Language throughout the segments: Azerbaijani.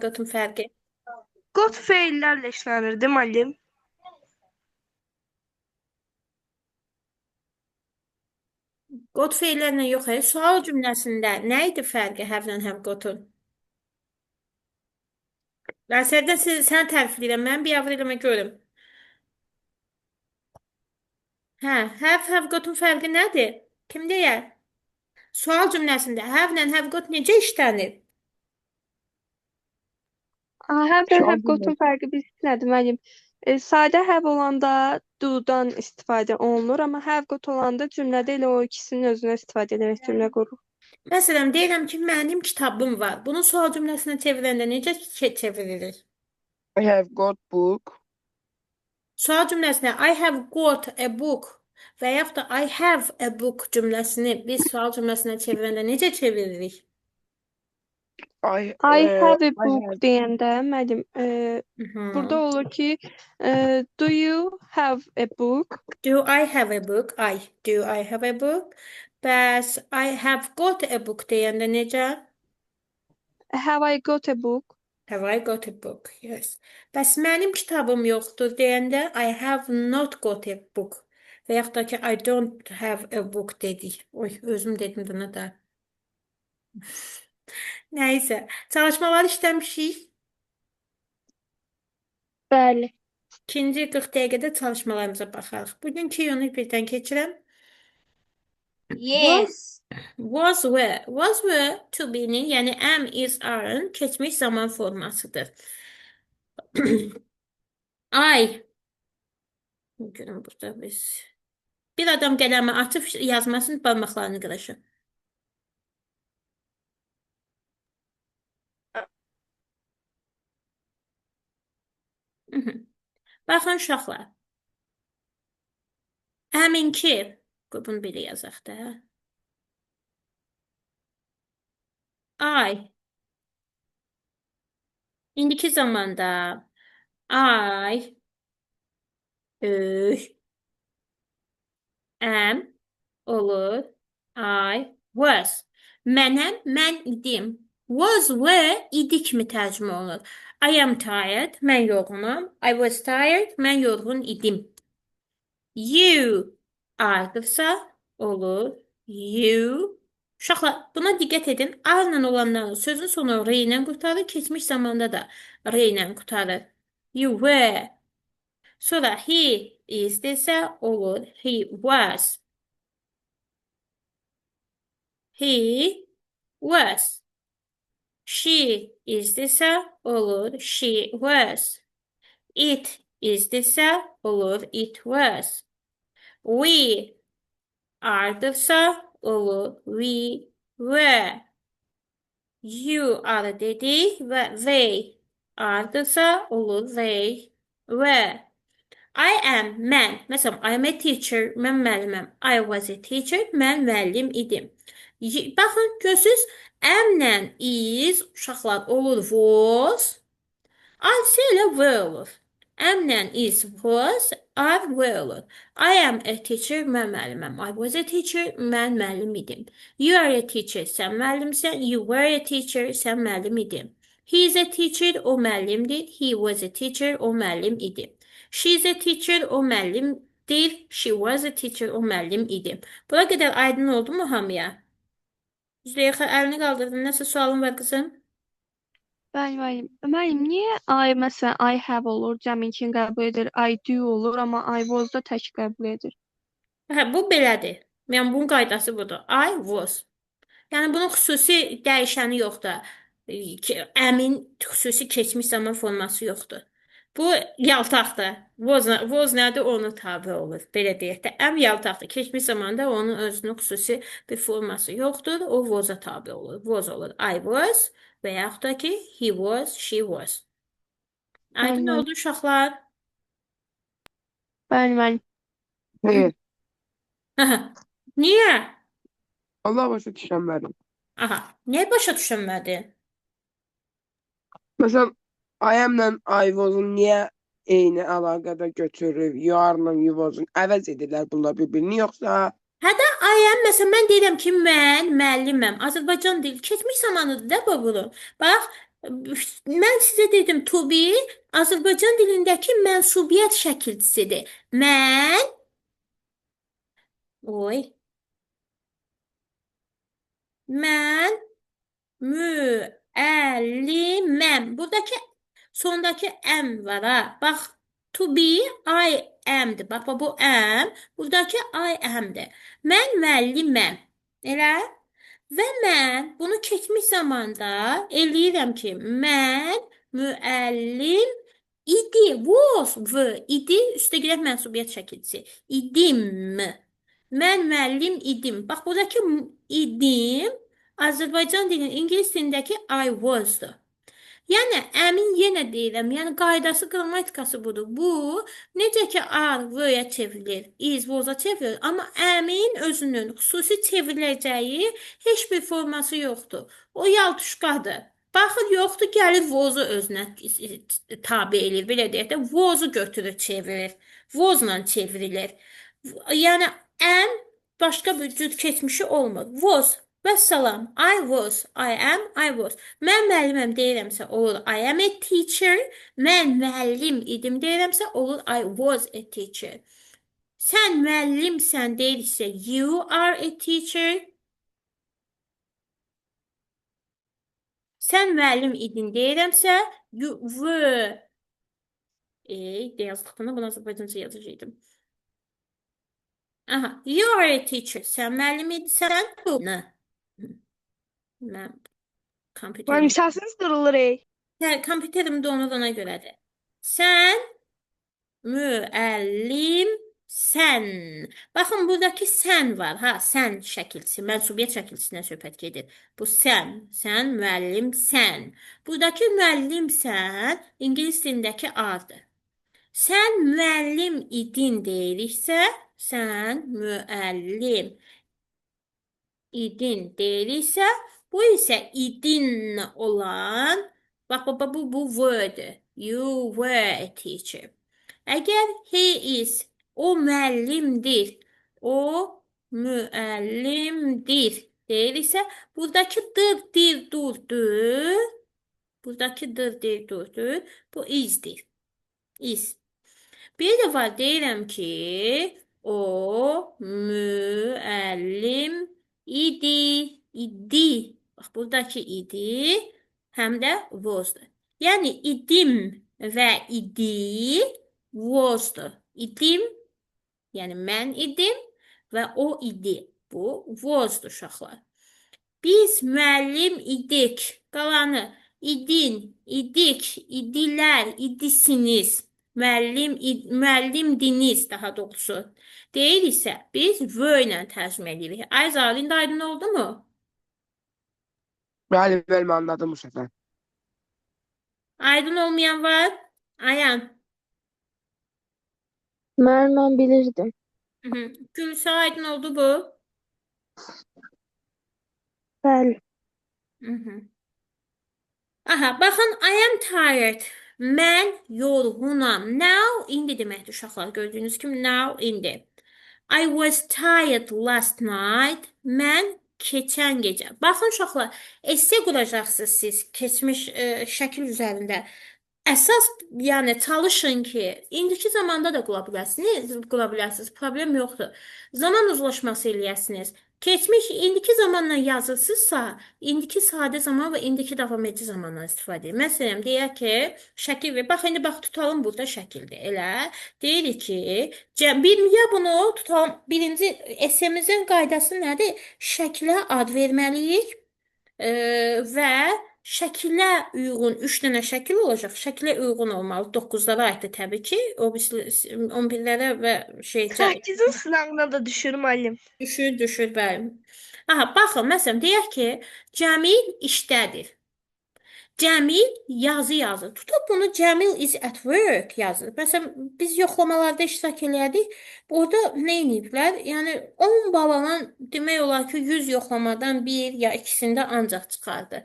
Qotun fərqi. Got feillərlə işlənirdi, müəllim. Qot feillərlə yox, sual cümləsində nə idi fərqi have-lə have qotun? Sərdən sən tərif edirəm, mən bir avr eləmə görüm. Hə, have qotun fərqi nədir? Kim deyər? Sual cümləsində have-lə have qot necə işlənir? Have və Sual have qotun cümləsi. fərqi bilirsiz nədir, müəllim? Sadə have olanda do-dan istifadə olunur, amma have qot olanda cümlədə elə o ikisinin özünə istifadə edərək cümlə qurur. Məsələn, deyirəm ki, mənim kitabım var. Bunu sual cümləsinə çevirəndə necə çevirilir? I have got book. Sual cümləsində I have got a book və yaxud da I have a book cümləsini biz sual cümləsinə çevirəndə necə çeviririk? I have a I book have deyəndə, müəllim, burada Mhm. olur ki, do you have a book? Do I have a book? Do I have a book? Bəs I have got a book deyəndə necə? Have I got a book? Have I got a book? Yes. Bəs mənim kitabım yoxdur deyəndə I have not got a book. Və yaxud da ki I don't have a book dedik. Oy, özüm dedim buna da. Nəysə, çalışmalar işləmişik. Bəli. İkinci 40 dəqiqədə çalışmalarımıza baxarıq. Bugünkü yunu birdən keçirəm. Yes. Was were to be'nin, yəni am, is, are'ın keçmiş zaman formasıdır. I. Görün burada biz. Bir adam qələmi açıb yazmasını barmaqlarını qırışır. Baxın uşaqlar. Həminki. Bunu belə yazaq da. I. İndiki zamanda I am olur. I was. Mənəm, mən idim. Was were idi kimi tərcümə olunur. I am tired, mən yorğunam. I was tired, mən yorğun idim. You ardırsa olur. You. Uşaqlar, buna diqqət edin. Arla olanların sözün sonu R ilə qurtarır. Keçmiş zamanda da R ilə qurtarır. You were. Sonra he is desə olur. He was. He was. She is desə olur. She was. It is desə olur. It was. We ardırsa olur. We were. You are dedik və they ardırsa olur. They were. I am, mən. Məsələn, I am a teacher, mən müəlliməm. I was a teacher, mən müəllim idim. Baxın, görürsünüz, am-lə is, uşaqlar, olur was. I-sə elə were olur. Am-lə is, was, are, were olur. I am a teacher, mən müəlliməm. I was a teacher, mən müəllim idim. You are a teacher, sən müəllimsən. You were a teacher, sən müəllim idin. He is a teacher, o müəllimdir. He was a teacher, o müəllim idi. She is a teacher, o müəllimdir. She was a teacher, o müəllim idi. Buna qədər aydın oldu mu hamıya? Züleyxa, əlini qaldırdın. Nəsə sualın var qızım? Bəli, müəllim. Müəllim, niyə I, məsələn, I have olur, cəminkini qəbul edir, I do olur, amma I was da tək qəbul edir? Hə, bu belədir. Yəni, bunun qaydası budur. I was. Yəni, bunun xüsusi dəyişəni yoxdur. Əmin xüsusi keçmiş zaman forması yoxdur. Bu yaltaqdır. Was nədir? Onu tabi olur. Belə deyək də. Əm yaltaqdır. Keçmiş zamanda onun özünün xüsusi bir forması yoxdur. O was'a tabi olur. Was olur. I was və yaxud da ki, he was, she was. Aydın Bəli, oldu uşaqlar. bəli, müəllim. Hayır. Niyə? Allah başa düşənmədim. Aha, niyə başa düşənmədin? Məsələn, I am-lə I was-un niyə eyni əlaqədə götürür? You are-la you was-un əvəz edirlər bunlar bir-birini, yoxsa Hətta I am, məsələn, mən deyirəm ki, mən müəlliməm. Azərbaycan dili keçmiş zamanıdır da bu bunun. Bax, Mən sizə dedim to be Azərbaycan dilindəki mənsubiyyət şəkilçisidir. Oy, mən müəlliməm. Buradakı sondakı am var ha. Bax, to be I am'dir. Bax, bu am. Buradakı I am'dir. Mən müəlliməm. Elə? Və mən bunu keçmiş zamanda eləyirəm ki, mən müəllim idi. Was, idi. Üstə gələk mənsubiyyət şəkilçisi. İdim. Mən müəllim idim. Bax, buradakı idim Azərbaycan dilinin ingilis dilindəki I was-dur. Yəni, əmin yenə deyirəm, yəni qaydası, qrammatikası budur. Bu, necə ki, are, were-yə çevrilir, is, was-a çevrilir. Amma əmin özünün xüsusi çevriləcəyi heç bir forması yoxdur. O yaltuşqadır. Baxır, yoxdur, gəlir was-u özünə tabi eləyir. Belə deyək də, was-u götürür, çevirir. Was-la çevrilir. Yəni, başqa bir cür keçmişi olmur. Was. Vəssalam. I was, I am, I was. Mən müəlliməm deyirəmsə olur I am a teacher. Mən müəllim idim deyirəmsə olur I was a teacher. Sən müəllimsən deyirsə you are a teacher. Sən müəllim idin deyirəmsə you were. Yazdıqda bunu Azərbaycanca yazacaqdım. Aha, you are a teacher. Sən müəllim idisən. Nə? Mən kompüterim. Manifestiniz qırılır ey. Kompüterim donur ona görədir. Sən müəllimsən. Baxın, buradakı sən var, ha, sən şəkilçisi, mənsubiyyət şəkilçisindən söhbət gedir. Bu sən müəllimsən. Buradakı müəllimsən ingilis dilindəki aredir. Sən müəllim idin deyiriksə, sən müəllim idin deyiriksə, bu isə idin olan, bax, bu word-dir. You were a teacher. Əgər he is, o müəllimdir, o müəllimdir deyiriksə, buradakı dir, durdur. Buradakı dir, durdur. Bu isdir. Is. Bir də var, deyirəm ki, o müəllim idi. Bax, buradakı idi, həm də was-dur. Yəni, idim və idi was-dur. İdim, yəni mən idim və o idi. Bu was-dur, uşaqlar. Biz müəllim idik. Qalanı idin, idik, idilər, idisiniz. Müəllimdiniz daha doğrusu. Deyiriksə, biz were ilə tərcümə edirik. Ay Zalı, indi aydın oldu mu? Bəli, anladım bu səfər. Aydın olmayan var? Ayan. Mən bilirdim. Gülsə aydın oldu bu? Bəli. Aha, baxın, I am tired. Mən yorğunam. Now, indi deməkdir uşaqlar. Gördüyünüz kimi, now, indi. I was tired last night. Mən keçən gecə. Baxın uşaqlar, esse quracaqsınız siz keçmiş şəkil üzərində. Əsas, yəni çalışın ki, indiki zamanda da qura bilərsiniz, problem yoxdur. Zaman uzlaşması eləyəsiniz. Keçmiş, indiki zamanla yazılsızsa, indiki sadə zaman və indiki davam edici zamandan istifadə edin. Məsələn, deyək ki, şəkil ver. Bax, indi bax, tutalım burada şəkildir. Elə, deyirik ki, ya bunu tutalım, birinci esemizin qaydası nədir? Şəklə ad verməliyik və şəkilə uyğun 3 dənə şəkil olacaq. Şəkilə uyğun olmalı. 9-lara aiddir təbii ki. O 11-lərə və 8-in sınağına da düşür müəllim. Düşür, bəli. Aha, baxın, məsələn, deyək ki, Cəmil işdədir. Cəmil yazı yazır. Tutub bunu Cəmil is at work yazır. Məsələn, biz yoxlamalarda iştirak elədik. Orada nə ediblər? Yəni 10 baladan demək olar ki, 100 yoxlamadan 1 ya 2-sində ancaq çıxardı.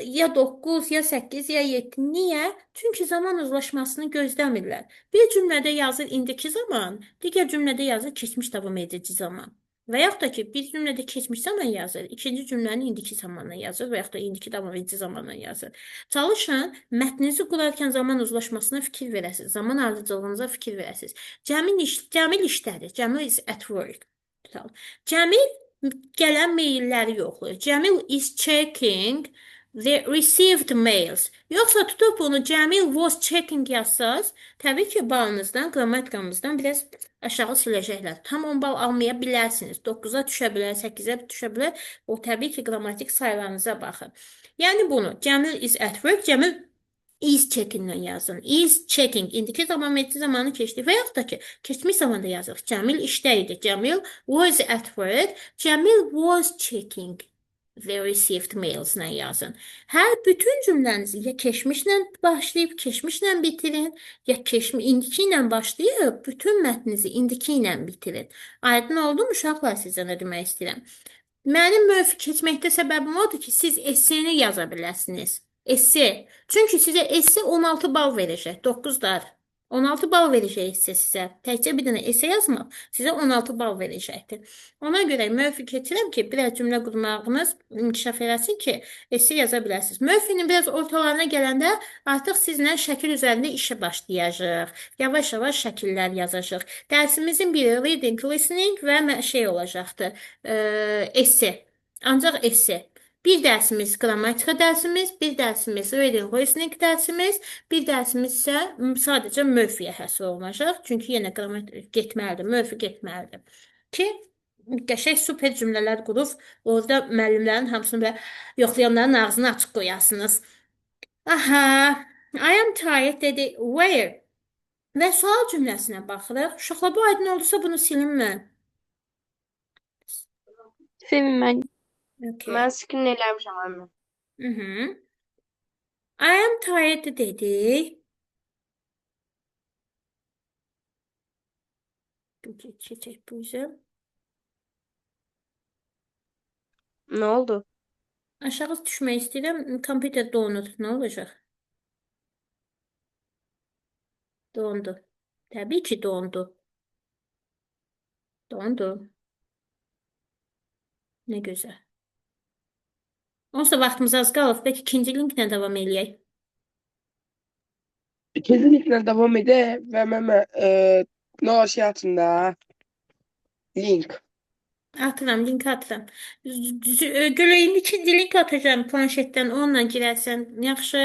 Ya 9, ya 8, ya 7. Niyə? Çünki zaman uzlaşmasını gözləmirlər. Bir cümlədə yazır indiki zaman, digər cümlədə yazır keçmiş davam edici zaman. Və yaxud da ki, bir cümlədə keçmiş zaman yazır, ikinci cümləni indiki zamanla yazır və yaxud da indiki davamıcı zamanla yazır. Çalışın, mətninizi qurarkən zaman uzlaşmasına fikir verəsiniz, zaman ardıcıllığınıza fikir verəsiniz. Cəmil işdədir. Cəmil is at work. Tutalım. Cəmil gələn mailləri yoxlayır. Cəmil is checking the received mails. Yoxsa tutub bunu Cəmil was checking yazsaz, təbii ki, balınızdan, qrammatikamızdan biraz aşağı siləcəklər. Tam 10 bal almaya bilərsiniz. 9-a düşə bilər, 8-ə düşə bilər. O təbii ki, qrammatik sayılarınıza baxın. Yəni bunu Cəmil is at work, Cəmil is checking-lə yazın. Is checking. İndiki zaman meczi zamanı keçdi. Və yaxud da ki, keçmiş zamanda yazırıq. Cəmil işdə idi. Cəmil was at work. Cəmil was checking the received mails-lə yazın. Hər bütün cümlənizi ya keçmişlə başlayıb keçmişlə bitirin, ya indiki ilə başlayıb bütün mətninizi indiki ilə bitirin. Aydın oldu mu uşaqlar, sizə nə demək istəyirəm? Mənim mövzu keçməkdə səbəbim odur ki, siz esseni yaza biləsiniz. Esse. Çünki sizə esse 16 bal verəcək. 9 dar. 16 bal verəcək esse sizə. Təkcə bir dənə esse yazmaq sizə 16 bal verəcəkdir. Ona görə mövzu keçirəm ki, biraz cümlə qurmağınız inkişaf eləsin ki, esse yaza biləsiniz. Mövzunun biraz ortalarına gələndə artıq sizlə şəkil üzərində işə başlayacağıq. Yavaş-yavaş şəkillər yazacağıq. Dərsimizin biri reading, listening və şey olacaqdır. Esse. Ancaq esse. Bir dərsimiz qrammatika dərsimiz, bir dərsimiz reading, listening dərsimiz, bir dərsimiz isə sadəcə mövzuya həsr olunacaq. Çünki yenə qrammatik getməlidir, mövzu getməlidir. Ki, qəşəng super cümlələr qurub, orada müəllimlərin hamısını belə yoxlayanların ağzını açıq qoyasınız. Aha, I am tired dedi, where? Və sual cümləsinə baxırıq. Uşaqlar, bu aydın olursa bunu silinmə. Sevin Okay. Mən skrin eləmişəm əmin. I am tired dedi. Geçecek bu yüzden. Nə oldu? Aşağı düşmək istəyirəm. Kompüter donur. Nə olacaq? Dondu. Təbii ki, dondu. Dondu. Nə gözəl. Onsuz da vaxtımız az qalıb. Bəlkə ikinci linklə davam eləyək. İkinci linklə davam edək və mənə nə şey atın da link. Atıram, link atıram. Güləyim ikinci link atacağım planşetdən. Onunla girərsən. Yaxşı.